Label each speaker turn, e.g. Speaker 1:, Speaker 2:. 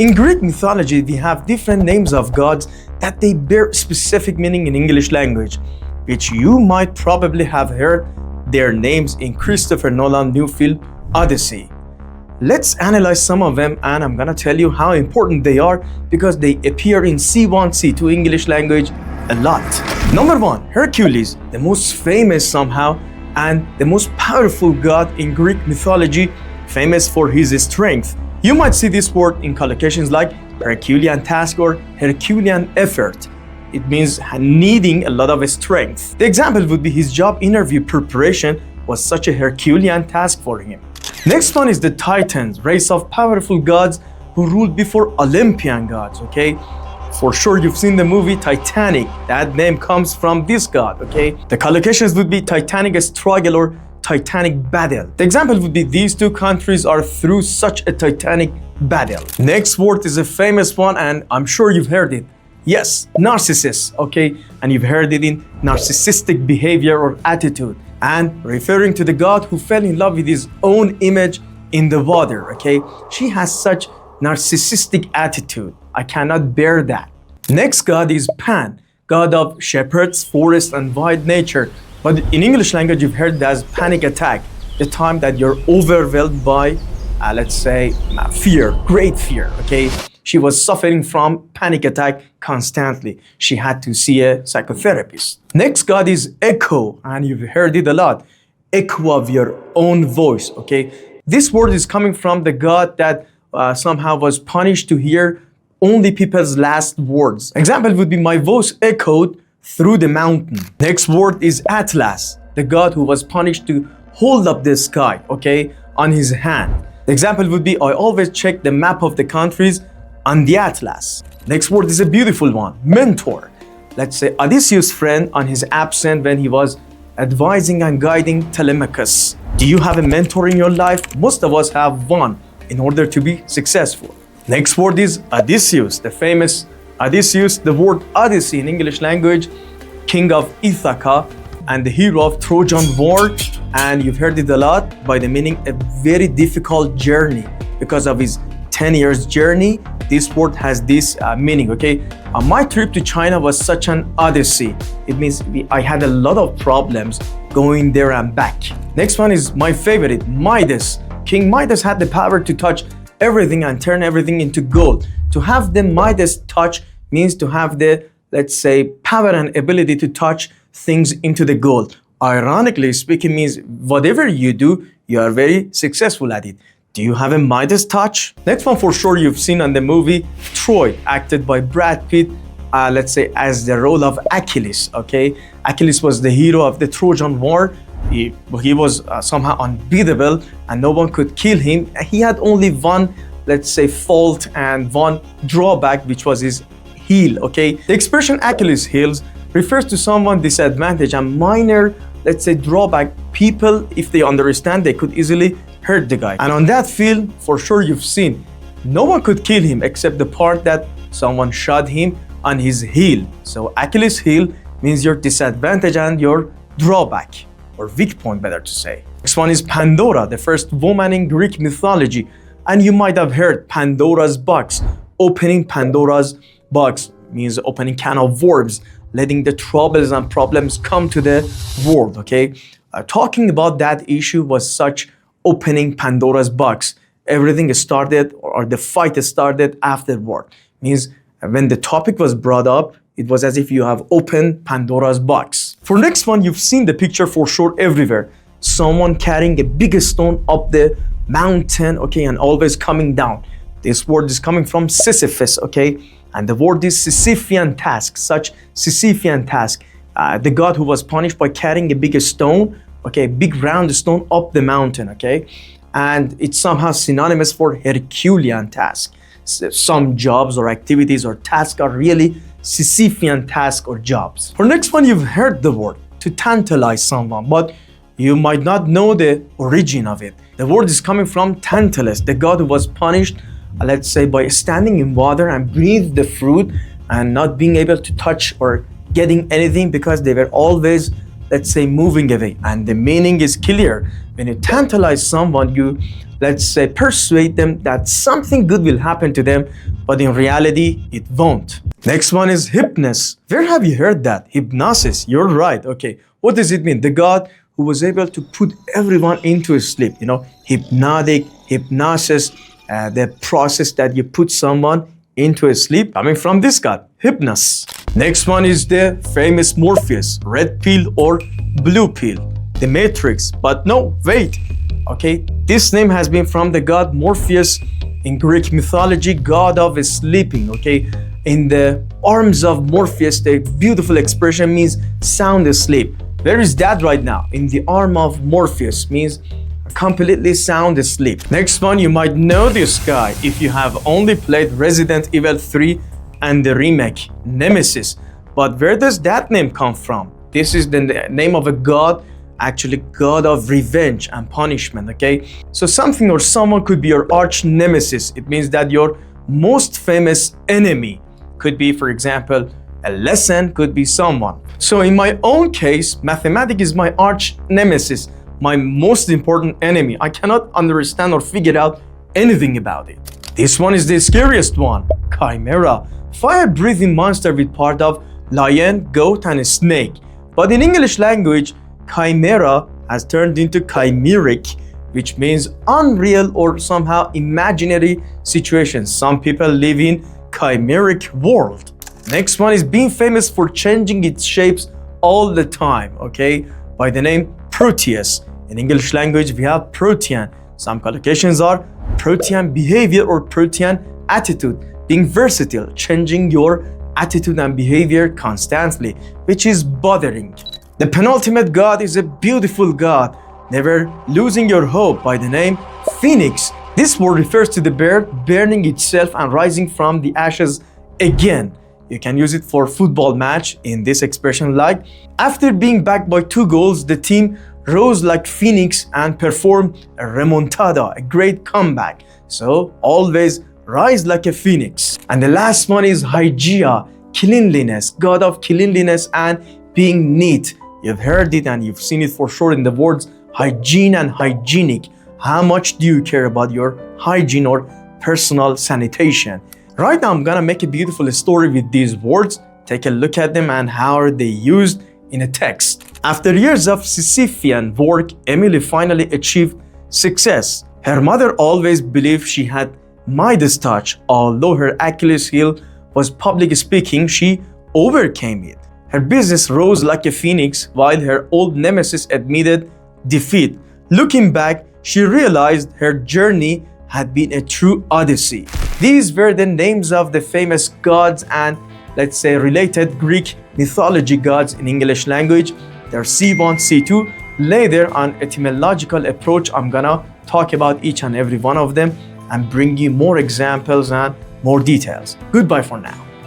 Speaker 1: In Greek mythology, we have different names of gods that they bear specific meaning in English language, which you might probably have heard their names in Christopher Nolan's new film, Odyssey. Let's analyze some of them, and I'm gonna tell you how important they are because they appear in C1, C2 English language a lot. Number 1, Hercules, the most famous somehow and the most powerful god in Greek mythology, famous for his strength. You might see this word in collocations like Herculean task or Herculean effort. It means needing a lot of strength. The example would be his job interview preparation was such a Herculean task for him. Next one is the Titans, race of powerful gods who ruled before Olympian gods, okay? For sure you've seen the movie Titanic. That name comes from this god, okay? The collocations would be Titanic struggle or Titanic battle. The example would be these two countries are through such a Titanic battle. Next word is a famous one and I'm sure you've heard it. Yes, narcissist, okay? And you've heard it in narcissistic behavior or attitude, and referring to the god who fell in love with his own image in the water, okay? She has such narcissistic attitude. I cannot bear that. Next god is Pan, god of shepherds, forest, and wild nature. But in English language, you've heard it as panic attack, the time that you're overwhelmed by, let's say, fear, great fear, okay? She was suffering from panic attack constantly. She had to see a psychotherapist. Next god is Echo, and you've heard it a lot. Echo of your own voice, okay? This word is coming from the god that somehow was punished to hear only people's last words. Example would be my voice echoed through the mountain. Next word is Atlas, the god who was punished to hold up the sky, okay, on his hand. The example would be I always check the map of the countries on the Atlas. Next word is a beautiful one, mentor. Let's say Odysseus' friend on his absence when he was advising and guiding Telemachus. Do you have a mentor in your life? Most of us have one in order to be successful. Next word is Odysseus, the famous Odysseus, the word Odyssey in English language, king of Ithaca and the hero of Trojan War, and you've heard it a lot by the meaning a very difficult journey. Because of his 10 years journey, this word has this meaning, okay? My trip to China was such an odyssey. It means I had a lot of problems going there and back. Next one is my favorite, Midas. King Midas had the power to touch everything and turn everything into gold. To have the Midas touch means to have the, let's say, power and ability to touch things into the gold. Ironically speaking means whatever you do, you are very successful at it. Do you have a Midas touch? Next one for sure you've seen on the movie Troy, acted by Brad Pitt, let's say as the role of Achilles, okay? Achilles was the hero of the Trojan War. He was somehow unbeatable and no one could kill him. He had only one, let's say, fault and one drawback, which was his heel, okay? The expression Achilles heels refers to someone disadvantaged and minor, let's say, drawback. People, if they understand, they could easily hurt the guy. And on that field, for sure you've seen, no one could kill him except the part that someone shot him on his heel. So Achilles heel means your disadvantage and your drawback, or weak point, better to say. Next one is Pandora, the first woman in Greek mythology. And you might have heard Pandora's box. Opening Pandora's box means opening can of worms, letting the troubles and problems come to the world, okay? Talking about that issue was such opening Pandora's box. Everything started, or the fight started afterward. Means when the topic was brought up, it was as if you have opened Pandora's box. For next one, you've seen the picture for sure everywhere. Someone carrying a big stone up the mountain, okay, and always coming down. This word is coming from Sisyphus, okay? And the word is Sisyphean task, such Sisyphean task. The god who was punished by carrying a big stone, okay, big round stone up the mountain, okay? And it's somehow synonymous for Herculean task. So some jobs or activities or tasks are really Sisyphean tasks or jobs. For next one, you've heard the word to tantalize someone, but you might not know the origin of it. The word is coming from Tantalus, the god who was punished, let's say, by standing in water and breathe the fruit and not being able to touch or getting anything because they were always, let's say, moving away. And the meaning is clear. When you tantalize someone, you, let's say, persuade them that something good will happen to them, but in reality, it won't. Next one is hypnos. Where have you heard that? Hypnosis. You're right. Okay. What does it mean? The god who was able to put everyone into a sleep. Hypnotic, hypnosis, the process that you put someone into a sleep, coming from this god, hypnos. Next one is the famous Morpheus, red pill or blue pill, the Matrix. But no, wait. Okay, this name has been from the god Morpheus in Greek mythology, god of sleeping. Okay, in the arms of Morpheus, the beautiful expression means sound asleep. Where is that right now? In the arm of Morpheus means completely sound asleep. Next one, you might know this guy if you have only played Resident Evil 3 and the remake, Nemesis. But where does that name come from? This is the name of a god, actually god of revenge and punishment, okay? So something or someone could be your arch nemesis. It means that your most famous enemy could be, for example, a lesson, could be someone. So in my own case, mathematics is my arch nemesis, my most important enemy. I cannot understand or figure out anything about it. This one is the scariest one, chimera, fire-breathing monster with part of lion, goat, and a snake. But in English language, chimera has turned into chimeric, which means unreal or somehow imaginary situations. Some people live in chimeric world. Next one is being famous for changing its shapes all the time, okay? By the name Proteus. In English language, we have Protean. Some collocations are Protean behavior or Protean attitude, being versatile, changing your attitude and behavior constantly, which is bothering. The penultimate god is a beautiful god, never losing your hope, by the name Phoenix. This word refers to the bird burning itself and rising from the ashes again. You can use it for football match in this expression like, after being backed by 2 goals, the team rose like Phoenix and performed a remontada, a great comeback. So always rise like a phoenix. And the last one is Hygeia, cleanliness, god of cleanliness and being neat. You've heard it and you've seen it for sure in the words hygiene and hygienic. How much do you care about your hygiene or personal sanitation? Right now, I'm gonna make a beautiful story with these words. Take a look at them and how are they used in a text. After years of Sisyphean work, Emily finally achieved success. Her mother always believed she had Midas touch. Although her Achilles heel was public speaking, she overcame it. Her business rose like a phoenix while her old nemesis admitted defeat. Looking back, she realized her journey had been a true odyssey. These were the names of the famous gods and, let's say, related Greek mythology gods in English language. They're C1, C2. Later on etymological approach, I'm gonna talk about each and every one of them and bring you more examples and more details. Goodbye for now.